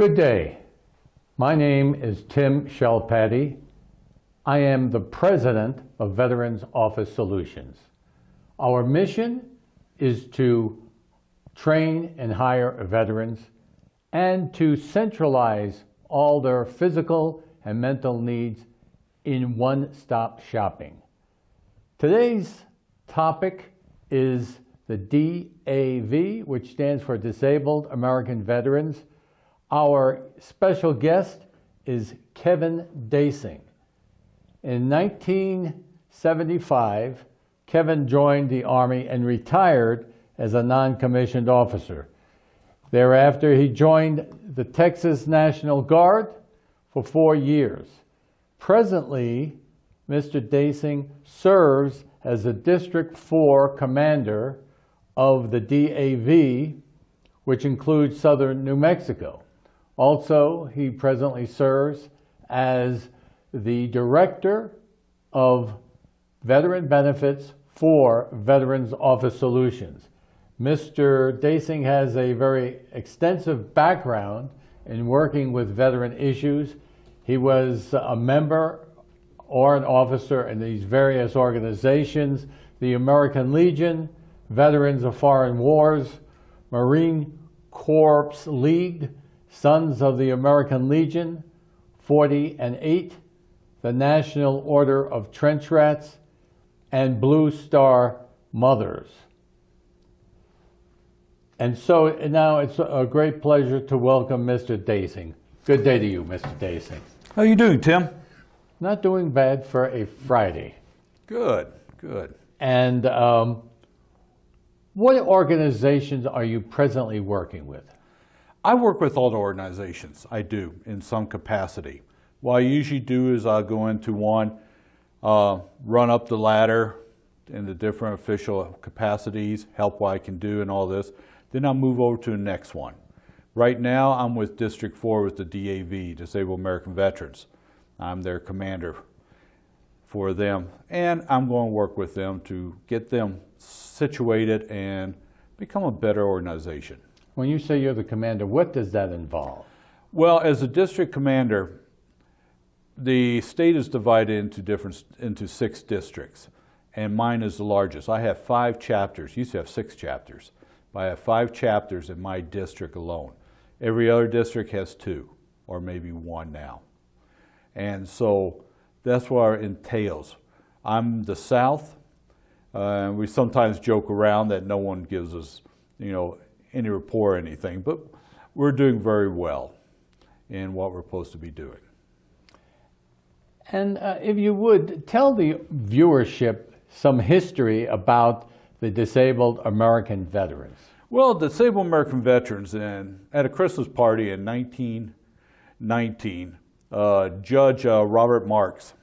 Good day. My name is Tim Chelpaty. I am the president of Veterans Office Solutions. Our mission is to train and hire veterans and to centralize all their physical and mental needs in one-stop shopping. Today's topic is the DAV, which stands for Disabled American Veterans. Our special guest is Kevin Dasing. In 1975, Kevin joined the Army and retired as a non-commissioned officer. Thereafter, he joined the Texas National Guard for 4 years. Presently, Mr. Dasing serves as the District 4 commander of the DAV, which includes southern New Mexico. Also, he presently serves as the Director of Veteran Benefits for Veterans Office Solutions. Mr. Dasing has a very extensive background in working with veteran issues. He was a member or an officer in these various organizations: the American Legion, Veterans of Foreign Wars, Marine Corps League, Sons of the American Legion, 40 and 8, the National Order of Trench Rats, and Blue Star Mothers. And so now it's a great pleasure to welcome Mr. Dasing. Good day to you, Mr. Dasing. How are you doing, Tim? Not doing bad for a Friday. Good, good. And what organizations are you presently working with? I work with all the organizations. I do, in some capacity. What I usually do is I'll go into one, run up the ladder in the different official capacities, help what I can do and all this. Then I'll move over to the next one. Right now, I'm with District 4 with the DAV, Disabled American Veterans. I'm their commander for them, and I'm going to work with them to get them situated and become a better organization. When you say you're the commander, what does that involve? Well, as a district commander, the state is divided into 6 districts, and mine is the largest. I have 5 chapters. Used to have 6 chapters, but I have 5 chapters in my district alone. Every other district has 2, or maybe 1 now. And so that's what it entails. I'm the South. We sometimes joke around that no one gives us, any rapport or anything, but we're doing very well in what we're supposed to be doing. And if you would, tell the viewership some history about the Disabled American Veterans. Well, Disabled American Veterans, at a Christmas party in 1919, Judge Robert Marks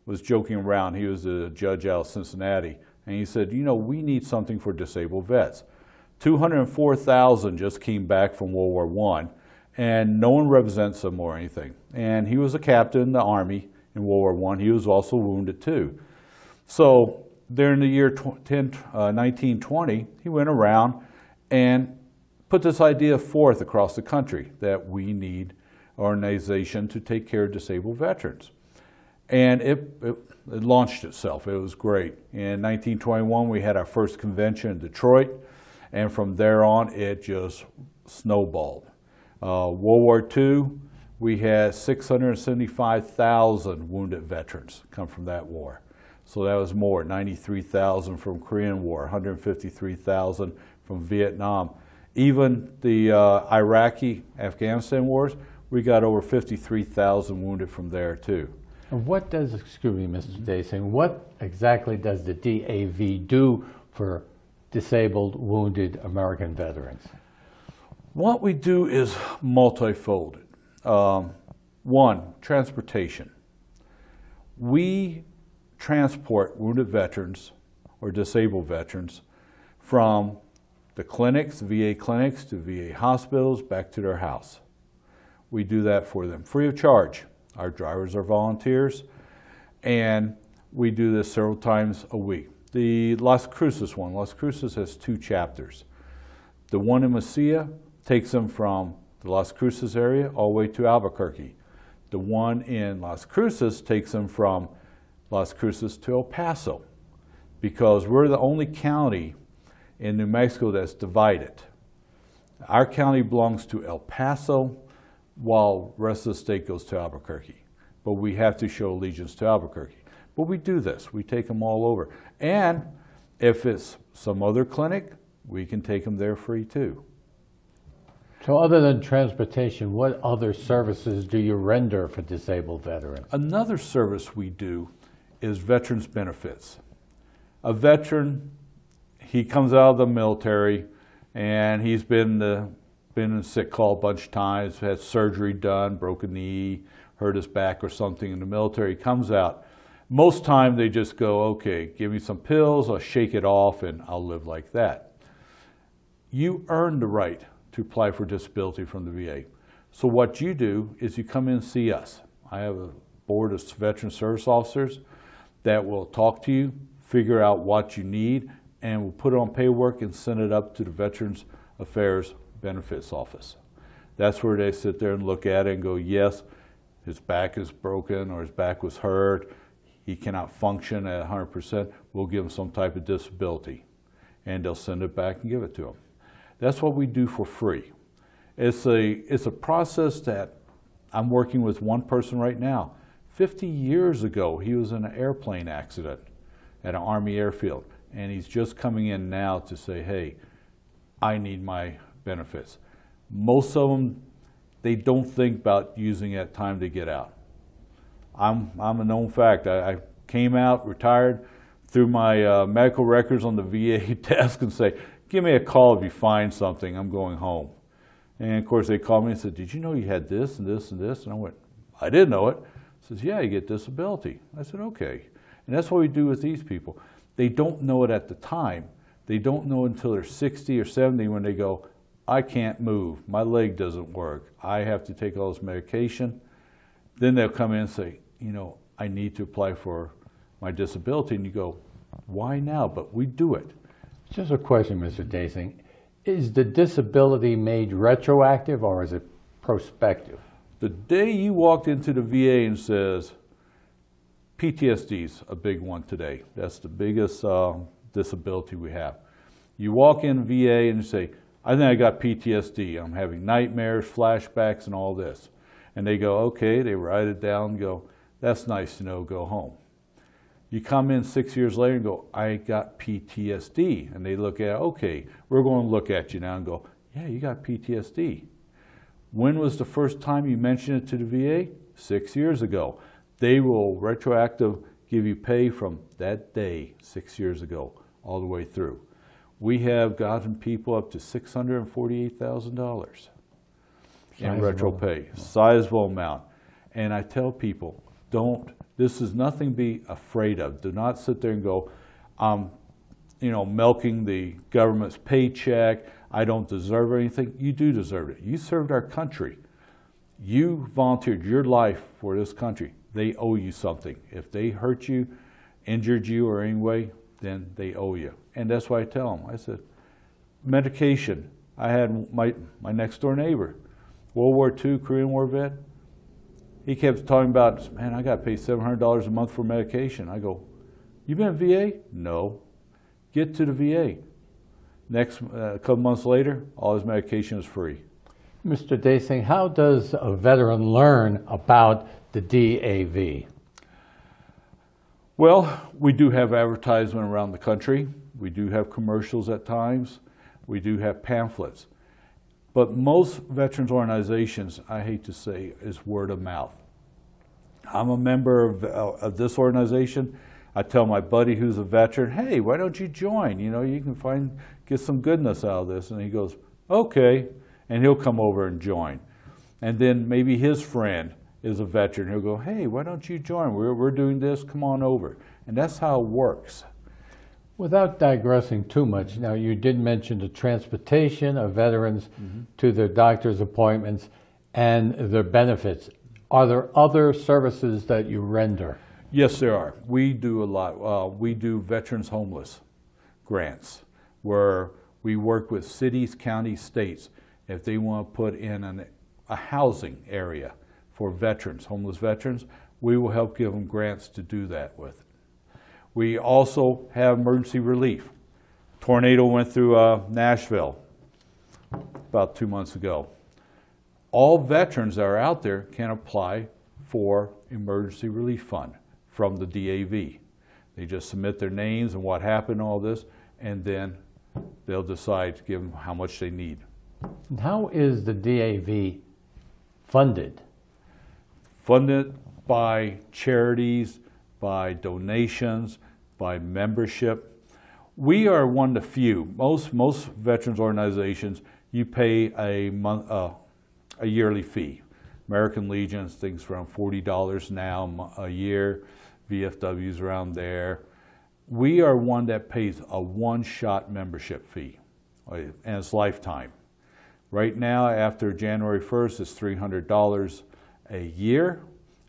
was joking around. He was a judge out of Cincinnati, and he said, we need something for disabled vets. 204,000 just came back from World War I, and no one represents them or anything. And he was a captain in the Army in World War I. He was also wounded too. So during the year 1920, he went around and put this idea forth across the country that we need an organization to take care of disabled veterans. And it launched itself. It was great. In 1921, we had our first convention in Detroit. And from there on, it just snowballed. World War II, we had 675,000 wounded veterans come from that war. So that was more, 93,000 from Korean War, 153,000 from Vietnam. Even the Iraqi-Afghanistan wars, we got over 53,000 wounded from there too. And what does, excuse me, Mr. Dasing, what exactly does the DAV do for disabled, wounded American veterans? What we do is multifold. One, transportation. We transport wounded veterans or disabled veterans from the clinics, VA clinics, to VA hospitals, back to their house. We do that for them free of charge. Our drivers are volunteers, and we do this several times a week. The Las Cruces one, Las Cruces has 2 chapters. The one in Mesilla takes them from the Las Cruces area all the way to Albuquerque. The one in Las Cruces takes them from Las Cruces to El Paso, because we're the only county in New Mexico that's divided. Our county belongs to El Paso, while the rest of the state goes to Albuquerque. But we have to show allegiance to Albuquerque. But we do this. We take them all over. And if it's some other clinic, we can take them there free too. So other than transportation, what other services do you render for disabled veterans? Another service we do is veterans benefits. A veteran, he comes out of the military and he's been in sick call a bunch of times, had surgery done, broken knee, hurt his back or something in the military, comes out. Most time they just go, okay, give me some pills, I'll shake it off and I'll live like that. You earn the right to apply for disability from the VA. So what you do is you come in and see us. I have a board of veteran service officers that will talk to you, figure out what you need, and we'll put it on paperwork and send it up to the Veterans Affairs Benefits Office. That's where they sit there and look at it and go, yes, his back is broken or his back was hurt, he cannot function at 100%, we'll give him some type of disability. And they'll send it back and give it to him. That's what we do for free. It's a process that I'm working with one person right now. 50 years ago, he was in an airplane accident at an Army airfield. And he's just coming in now to say, hey, I need my benefits. Most of them, they don't think about using that time to get out. I'm a known fact. I came out, retired, threw my medical records on the VA desk and say, give me a call if you find something, I'm going home. And of course they called me and said, did you know you had this and this and this? And I went, I didn't know it. He says, yeah, you get disability. I said, okay. And that's what we do with these people. They don't know it at the time. They don't know until they're 60 or 70 when they go, I can't move, my leg doesn't work, I have to take all this medication. Then they'll come in and say, you know, I need to apply for my disability. And you go, why now? But we do it. Just a question, Mr. Dasing. Is the disability made retroactive or is it prospective? The day you walked into the VA and says, PTSD's a big one today. That's the biggest disability we have. You walk in VA and you say, I think I got PTSD. I'm having nightmares, flashbacks, and all this. And they go, okay, they write it down and go, that's nice to know, go home. You come in 6 years later and go, I got PTSD. And they look at, okay, we're going to look at you now and go, yeah, you got PTSD. When was the first time you mentioned it to the VA? 6 years ago. They will retroactive give you pay from that day, 6 years ago, all the way through. We have gotten people up to $648,000 in retro pay, sizable amount. And I tell people, this is nothing to be afraid of. Do not sit there and go, you know, milking the government's paycheck. I don't deserve anything. You do deserve it. You served our country. You volunteered your life for this country. They owe you something. If they hurt you, injured you or any way, then they owe you. And that's why I tell them. I said, medication. I had my next door neighbor, World War II, Korean War vet. He kept talking about, man, I got to pay $700 a month for medication. I go, you been at VA? No. Get to the VA. Next, a couple months later, all his medication is free. Mr. Dasing, how does a veteran learn about the DAV? Well, we do have advertisement around the country. We do have commercials at times. We do have pamphlets. But most veterans organizations, I hate to say, is word of mouth. I'm a member of this organization. I tell my buddy who's a veteran, hey, why don't you join? You know, you can get some goodness out of this. And he goes, okay. And he'll come over and join. And then maybe his friend is a veteran. He'll go, hey, why don't you join? We're doing this, come on over. And that's how it works. Without digressing too much, now you did mention the transportation of veterans to their doctor's appointments and their benefits. Are there other services that you render? Yes, there are. We do a lot. We do Veterans Homeless grants, where we work with cities, counties, states, if they want to put in a housing area for veterans, homeless veterans, we will help give them grants to do that with. We also have emergency relief. Tornado went through Nashville about 2 months ago. All veterans that are out there can apply for emergency relief fund from the DAV. They just submit their names and what happened, all this, and then they'll decide to give them how much they need. And how is the DAV funded? Funded by charities, by donations, by membership. We are one of the few. Most veterans organizations, you pay a yearly fee. American Legion, things around $40 now a year. VFW's around there. We are one that pays a one-shot membership fee, and it's lifetime. Right now, after January 1st, it's $300 a year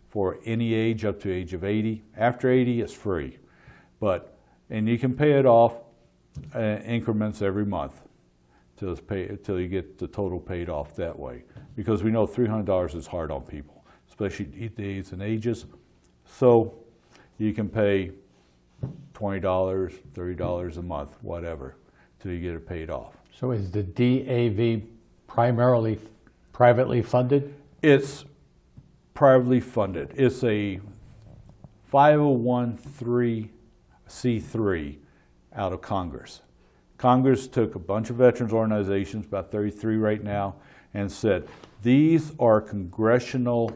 for any age up to age of 80. After 80, it's free. And you can pay it off increments every month till you get the total paid off that way. Because we know $300 is hard on people, especially at days and ages. So you can pay $20, $30 a month, whatever, till you get it paid off. So is the DAV primarily privately funded? It's privately funded. It's a 501c3 out of Congress. Congress took a bunch of veterans organizations, about 33 right now, and said, these are congressional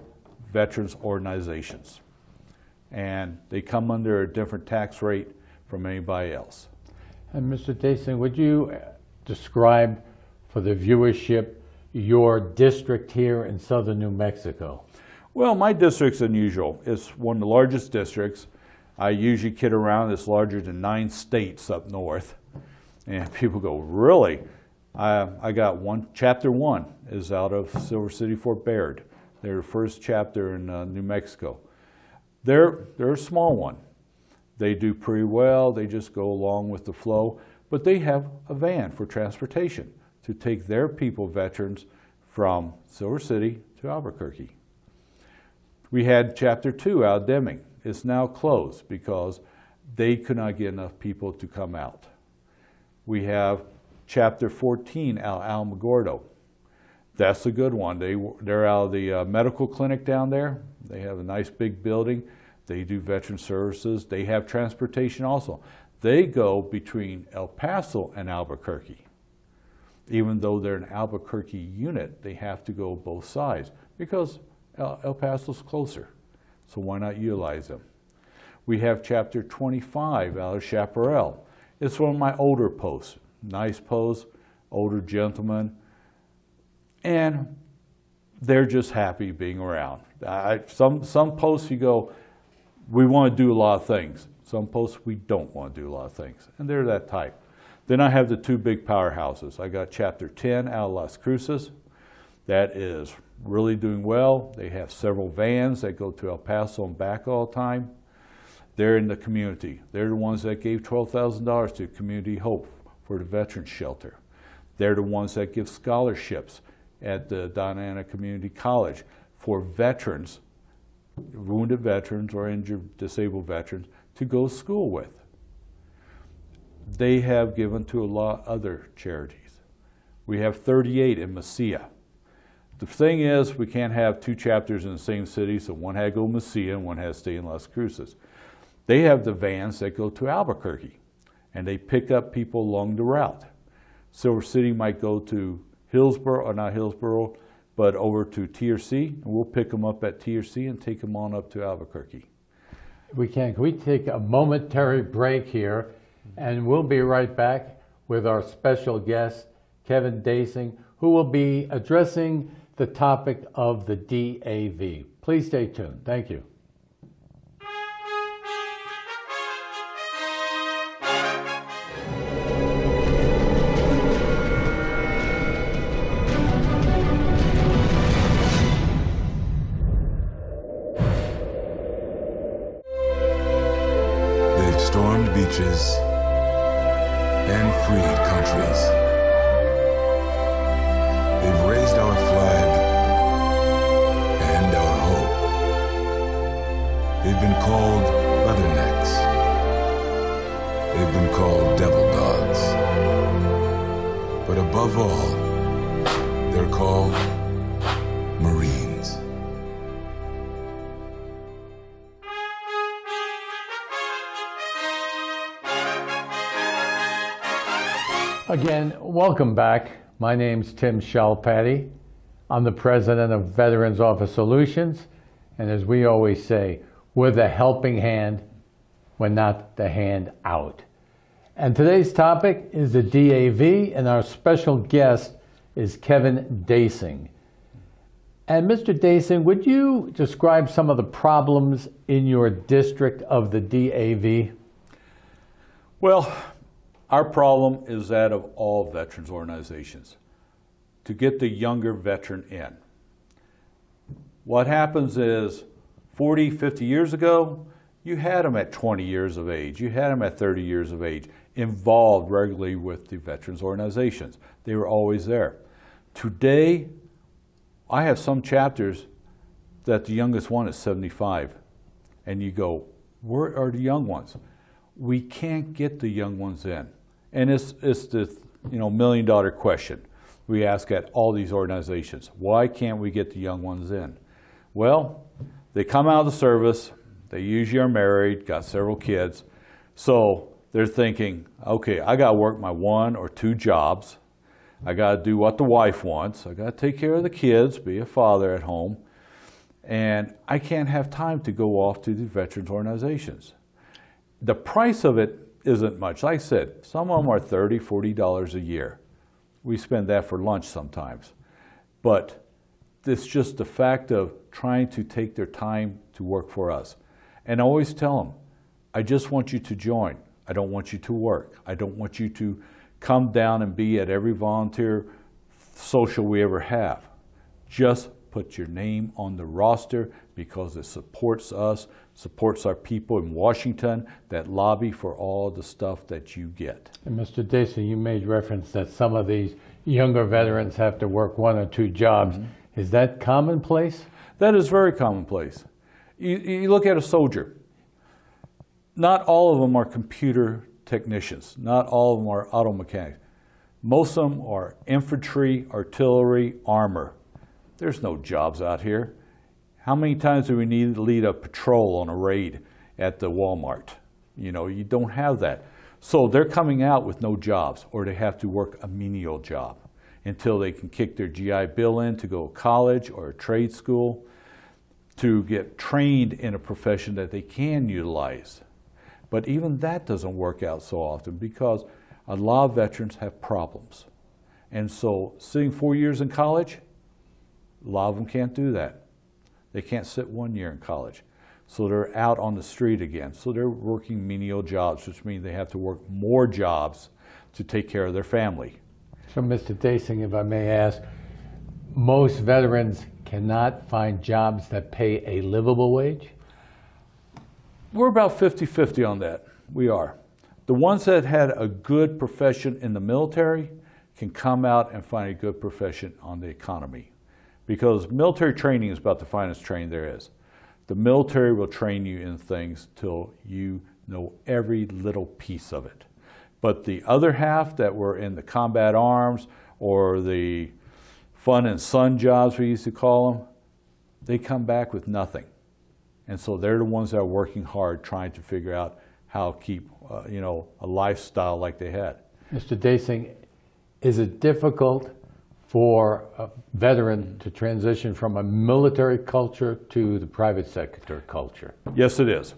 veterans organizations. And they come under a different tax rate from anybody else. And Mr. Dason, would you describe for the viewership your district here in southern New Mexico? Well, my district's unusual. It's one of the largest districts. I usually kid around, it's larger than 9 states up north. And people go, really? I got chapter 1 is out of Silver City, Fort Baird. They're the first chapter in New Mexico. They're a small one. They do pretty well. They just go along with the flow. But they have a van for transportation to take their people, veterans, from Silver City to Albuquerque. We had chapter 2 out of Deming. It's now closed because they could not get enough people to come out. We have chapter 14 out of Alamogordo. That's a good one. They're out of the medical clinic down there. They have a nice big building. They do veteran services. They have transportation also. They go between El Paso and Albuquerque. Even though they're an Albuquerque unit, they have to go both sides because El Paso's closer. So why not utilize them? We have chapter 25 out of Chaparral. It's one of my older posts. Nice post, older gentlemen. And they're just happy being around. Some posts you go, we want to do a lot of things. Some posts we don't want to do a lot of things. And they're that type. Then I have the 2 big powerhouses. I got chapter 10 out of Las Cruces. That is really doing well. They have several vans that go to El Paso and back all the time. They're in the community. They're the ones that gave $12,000 to Community Hope for the Veterans Shelter. They're the ones that give scholarships at the Diana Community College for veterans, wounded veterans or injured, disabled veterans, to go to school with. They have given to a lot of other charities. We have 38 in Mesilla. The thing is, we can't have 2 chapters in the same city, so one had to go to Mesilla and one had to stay in Las Cruces. They have the vans that go to Albuquerque, and they pick up people along the route. Silver City might go to Hillsboro, or not Hillsboro, but over to TRC, and we'll pick them up at TRC and take them on up to Albuquerque. Can we take a momentary break here, and we'll be right back with our special guest, Kevin Dason, who will be addressing the topic of the DAV. Please stay tuned. Thank you. They've stormed beaches and freed countries. They've raised our flag and our hope. They've been called leathernecks. They've been called devil dogs. But above all, they're called Marines. Again, welcome back. My name's Tim Chelpaty. I'm the president of Veterans Office Solutions, and as we always say, we're the helping hand, we're not the hand out. And today's topic is the DAV, and our special guest is Kevin Dasing. And Mr. Dasing, would you describe some of the problems in your district of the DAV? Well, our problem is that of all veterans organizations, to get the younger veteran in. What happens is 40, 50 years ago, you had them at 20 years of age, you had them at 30 years of age, involved regularly with the veterans organizations. They were always there. Today, I have some chapters that the youngest one is 75. And you go, where are the young ones? We can't get the young ones in. And it's the million-dollar question we ask at all these organizations. Why can't we get the young ones in? Well, they come out of the service, they usually are married, got several kids, so they're thinking, okay, I got to work my 1 or 2 jobs. I got to do what the wife wants. I got to take care of the kids, be a father at home, and I can't have time to go off to the veterans organizations. The price of it isn't much. Like I said, some of them are $30, $40 a year. We spend that for lunch sometimes. But it's just the fact of trying to take their time to work for us. And I always tell them, I just want you to join. I don't want you to work. I don't want you to come down and be at every volunteer social we ever have. Just put your name on the roster because it supports us, supports our people in Washington that lobby for all the stuff that you get. And Mr. Dasing, you made reference that some of these younger veterans have to work 1 or 2 jobs. Mm-hmm. Is that commonplace? That is very commonplace. You look at a soldier. Not all of them are computer technicians. Not all of them are auto mechanics. Most of them are infantry, artillery, armor. There's no jobs out here. How many times do we need to lead a patrol on a raid at the Walmart? You don't have that. So they're coming out with no jobs, or they have to work a menial job until they can kick their GI Bill in to go to college or a trade school to get trained in a profession that they can utilize. But even that doesn't work out so often because a lot of veterans have problems. And so sitting 4 years in college, a lot of them can't do that. They can't sit 1 year in college. So they're out on the street again. So they're working menial jobs, which means they have to work more jobs to take care of their family. So Mr. Dasing, if I may ask, most veterans cannot find jobs that pay a livable wage? We're about 50-50 on that. We are. The ones that had a good profession in the military can come out and find a good profession on the economy. Because military training is about the finest training there is. The military will train you in things till you know every little piece of it. But the other half that were in the combat arms or the fun and sun jobs we used to call them, they come back with nothing. And so they're the ones that are working hard trying to figure out how to keep a lifestyle like they had. Mr. Dasing, is it difficult for a veteran to transition from a military culture to the private sector culture? Yes, it is.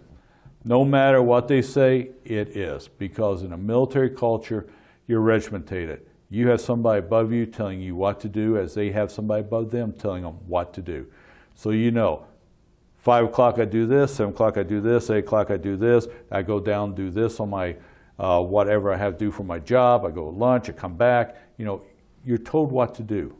No matter what they say, it is. Because in a military culture, you're regimented. You have somebody above you telling you what to do as they have somebody above them telling them what to do. So 5 o'clock I do this, 7 o'clock I do this, 8 o'clock I do this, I go down and do this on my whatever I have to do for my job, I go to lunch, I come back, you're told what to do.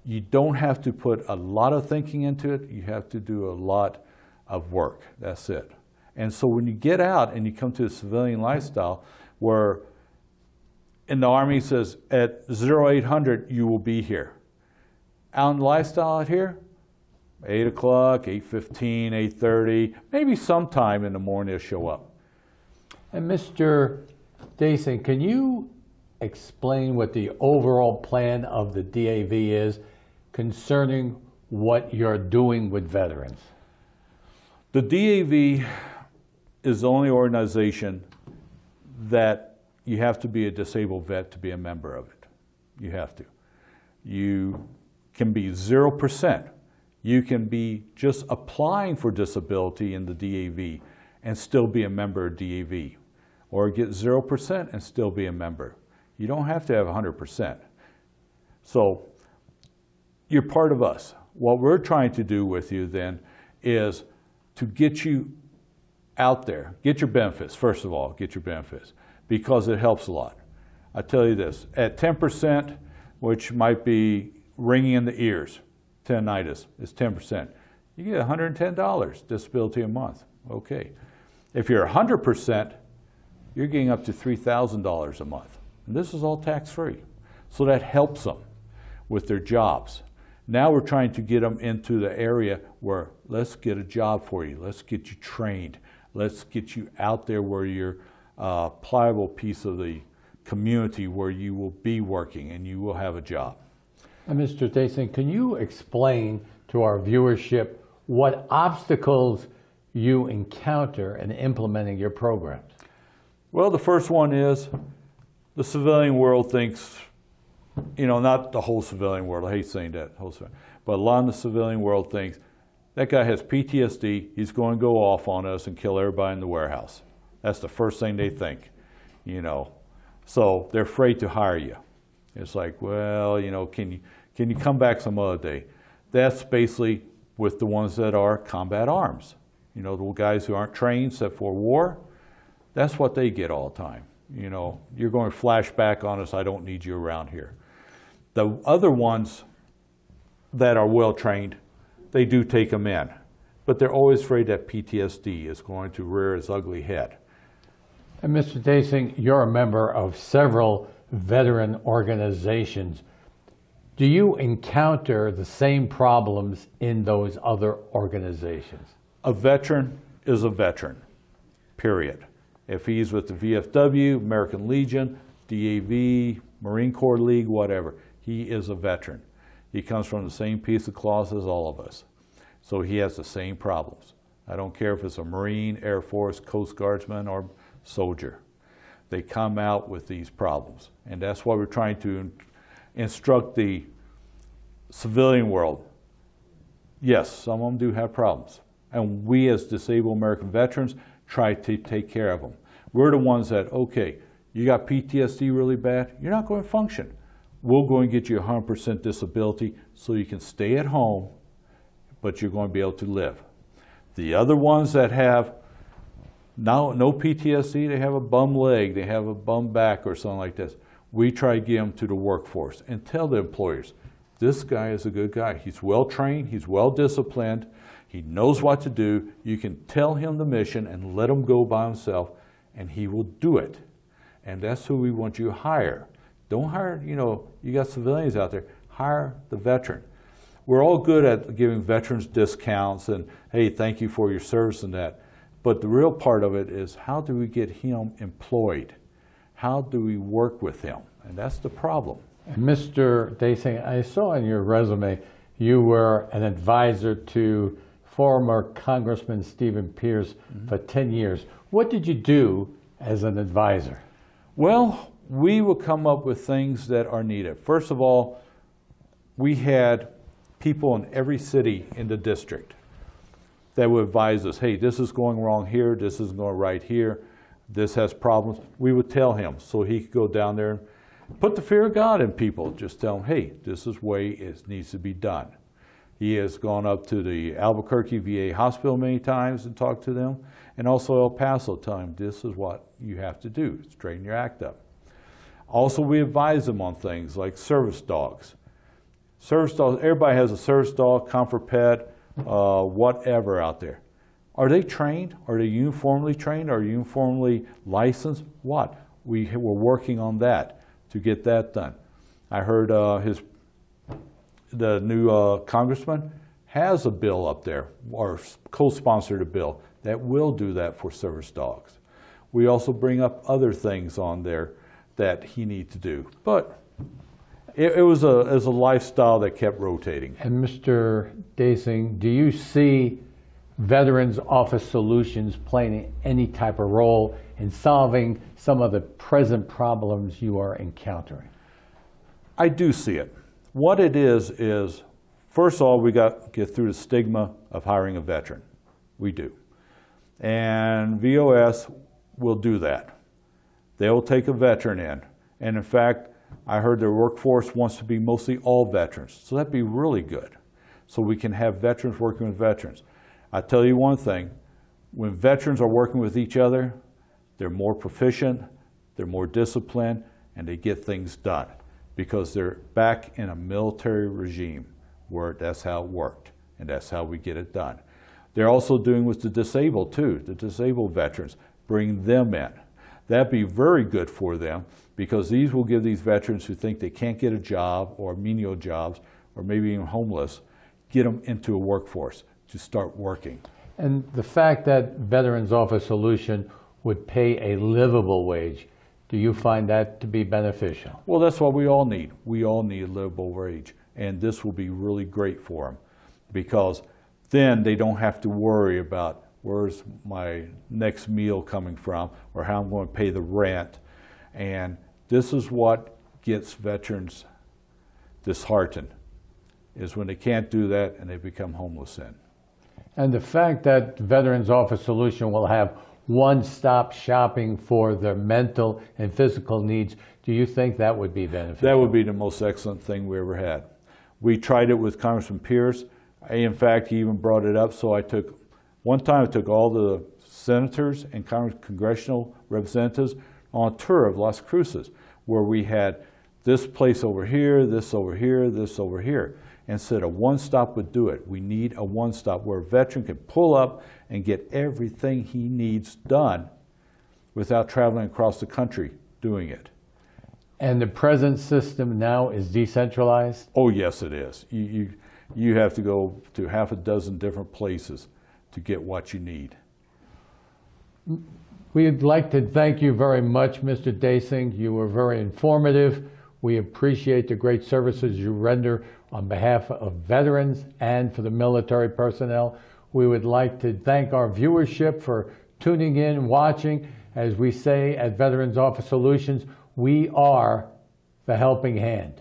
You don't have to put a lot of thinking into it, you have to do a lot of work, that's it. And so when you get out and you come to a civilian lifestyle where in the Army it says at 0800 you will be here. Out in lifestyle out here, 8 o'clock, 8:15, 8:30, maybe sometime in the morning they'll show up. And Mr. Dason, can you explain what the overall plan of the DAV is concerning what you're doing with veterans? The DAV is the only organization that you have to be a disabled vet to be a member of it. You have to. You can be 0%. You can be just applying for disability in the DAV and still be a member of DAV, or get 0% and still be a member. You don't have to have 100%. So you're part of us. What we're trying to do with you then is to get you out there, get your benefits. First of all, get your benefits, because it helps a lot. I tell you this, at 10%, which might be ringing in the ears, tinnitus is 10%. You get $110 disability a month. Okay. If you're 100%, you're getting up to $3,000 a month. And this is all tax-free. So that helps them with their jobs. Now we're trying to get them into the area where let's get a job for you. Let's get you trained. Let's get you out there where you're a pliable piece of the community where you will be working and you will have a job. And Mr. Dason, can you explain to our viewership what obstacles you encounter in implementing your programs? Well, the first one is the civilian world thinks, you know, not the whole civilian world, I hate saying that, but a lot of the civilian world thinks that guy has PTSD, he's going to go off on us and kill everybody in the warehouse. That's the first thing they think, you know. So they're afraid to hire you. It's like, well, you know, can you come back some other day? That's basically with the ones that are combat arms. You know, the guys who aren't trained except for war, that's what they get all the time. You know, you're going to flash back on us, I don't need you around here. The other ones that are well trained, they do take them in, but they're always afraid that PTSD is going to rear its ugly head. And Mr. Dason, you're a member of several veteran organizations. Do you encounter the same problems in those other organizations? A veteran is a veteran, period. If he's with the VFW, American Legion, DAV, Marine Corps League, whatever, he is a veteran. He comes from the same piece of cloth as all of us. So he has the same problems. I don't care if it's a Marine, Air Force, Coast Guardsman, or soldier. They come out with these problems. And that's why we're trying to instruct the civilian world. Yes, some of them do have problems. And we as disabled American veterans try to take care of them. We're the ones that, okay, you got PTSD really bad, you're not going to function. We'll go and get you 100% disability so you can stay at home, but you're going to be able to live. The other ones that have no PTSD, they have a bum leg, they have a bum back or something like this, we try to get them to the workforce and tell the employers, this guy is a good guy. He's well trained, he's well disciplined, he knows what to do. You can tell him the mission and let him go by himself and he will do it. And that's who we want you to hire. Don't hire, you know, you got civilians out there, hire the veteran. We're all good at giving veterans discounts and, hey, thank you for your service and that. But the real part of it is how do we get him employed? How do we work with him? And that's the problem. Mr. Dason, I saw in your resume you were an advisor to former Congressman Stephen Pierce for 10 years. What did you do as an advisor? Well, we will come up with things that are needed. First of all, we had people in every city in the district that would advise us, hey, this is going wrong here, this is going right here, this has problems. We would tell him so he could go down there and put the fear of God in people. Just tell them, hey, this is the way it needs to be done. He has gone up to the Albuquerque VA hospital many times and talked to them, and also El Paso, telling them this is what you have to do, straighten your act up. Also, we advise them on things like service dogs. Service dogs, everybody has a service dog, comfort pet, whatever out there. Are they trained? Are they uniformly trained? Are they uniformly licensed? What? We're working on that to get that done. I heard his the new congressman, has a bill up there, or co-sponsored a bill that will do that for service dogs. We also bring up other things on there that he needs to do. But it was a lifestyle that kept rotating. And Mr. Dasing, do you see Veterans Office Solutions playing any type of role in solving some of the present problems you are encountering? I do see it. What it is first of all, we got to get through the stigma of hiring a veteran. We do. And VOS will do that. They will take a veteran in. And in fact, I heard their workforce wants to be mostly all veterans. So that'd be really good. So we can have veterans working with veterans. I tell you one thing, when veterans are working with each other, they're more proficient, they're more disciplined, and they get things done because they're back in a military regime where that's how it worked, and that's how we get it done. They're also doing with the disabled too, the disabled veterans, bring them in. That'd be very good for them because these will give these veterans who think they can't get a job or menial jobs or maybe even homeless, get them into a workforce to start working. And the fact that Veterans Office Solution would pay a livable wage, do you find that to be beneficial? Well, that's what we all need. We all need a livable wage. And this will be really great for them because then they don't have to worry about where's my next meal coming from or how I'm going to pay the rent. And this is what gets veterans disheartened, is when they can't do that and they become homeless then. And the fact that Veterans Office Solution will have one-stop shopping for their mental and physical needs, do you think that would be beneficial? That would be the most excellent thing we ever had. We tried it with Congressman Pierce. In fact, he even brought it up, so one time I took all the senators and congressional representatives on a tour of Las Cruces, where we had this place over here, this over here, this over here. And said a one-stop would do it. We need a one-stop where a veteran can pull up and get everything he needs done without traveling across the country doing it. And the present system now is decentralized? Oh, yes, it is. You have to go to half a dozen different places to get what you need. We'd like to thank you very much, Mr. Dasing. You were very informative. We appreciate the great services you render on behalf of veterans and for the military personnel. We would like to thank our viewership for tuning in, watching. As we say at Veterans Office Solutions, we are the helping hand.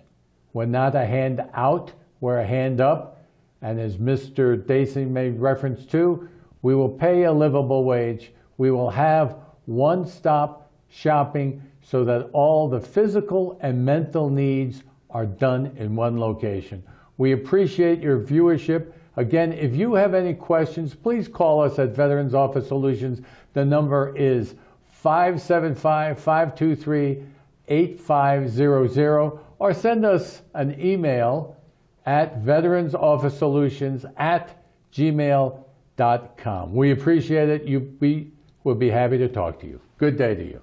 We're not a hand out, we're a hand up. And as Mr. Dasing made reference to, we will pay a livable wage. We will have one-stop shopping so that all the physical and mental needs are done in one location. We appreciate your viewership. Again, if you have any questions, please call us at Veterans Office Solutions. The number is 575-523-8500, or send us an email at veteransofficesolutions@gmail.com. We appreciate it. We will be happy to talk to you. Good day to you.